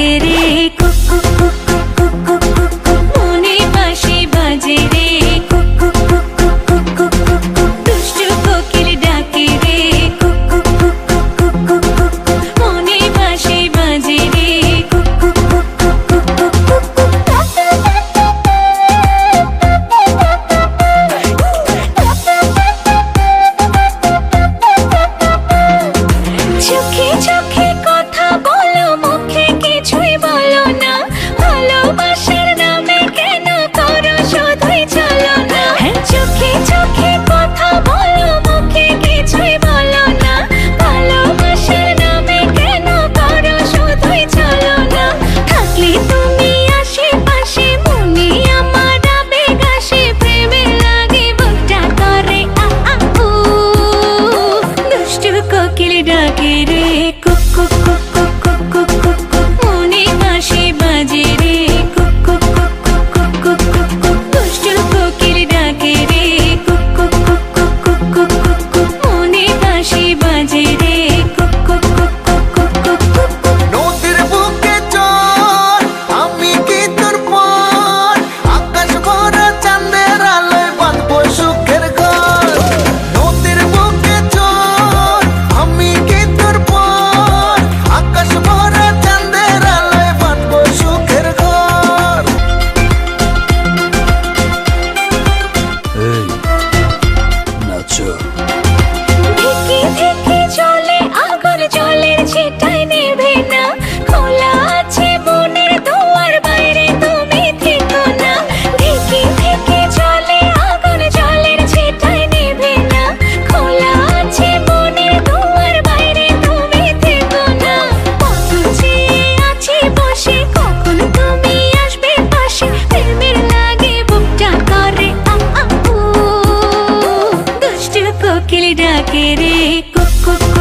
ডাকে রে cook cook cook cook cook cook cook মনে বাঁশি বাজে রে cook cook cook cook cook cook cook দুষ্টু কোকিল ডাকে রে cook cook cook cook cook cook cook মনে বাঁশি বাজে রে cook cook cook cook cook cook চোখে চোখে কথা বলো মুখে কিছুই বলো না ভালোবাসার নামে কেন করো শুধুই চলো না চোখে চোখে কথা বলো মুখে কিছুই বলো না ভালোবাসার নামে কেন করো শুধুই চলো না থাকলে তুমি আশেপাশে মনে আমার আবেগ আসে প্রেমে লাগে বুকটা করে আ আ উ দুষ্টু কোকিল ডাকে রে cook cook cook cook cook cook cook cook মনে বাঁশি বাজে রে cook cook cook cook cook cook cook cook দুষ্টু কোকিল ডাকে রে cook cook cook cook cook cook cook cook মনে বাঁশি বাজে রে cook cook cook cook cook cook cook cook নদীর বুকে চল আমি কি তোর পর আকাশ ভরা চাঁদের আলোয় বাঁধবো সুখের ঘর নদীর বুকে চল আমি কি তোর পর আকাশ ভরা চাঁদের আলোয় বাঁধবো সুখের ঘর এই নাচো ধিকি ধিকি চলে আগুন জলের ছিটায় নেভে না খোলা আছে মনের দুয়ার বাইরে তুমি থেকো না ধিকি ধিকি চলে আগুন জলের ছিটায় নেভে না খোলা আছে মনের দুয়ার বাইরে তুমি থেকো না কত চেয়ে আছি বসে কখন তুমি আসবে পাশে প্রেমের লাগে বুকটা করে আ আ উ দুষ্টু কোকিল ডাকে রে কুক কুক কুক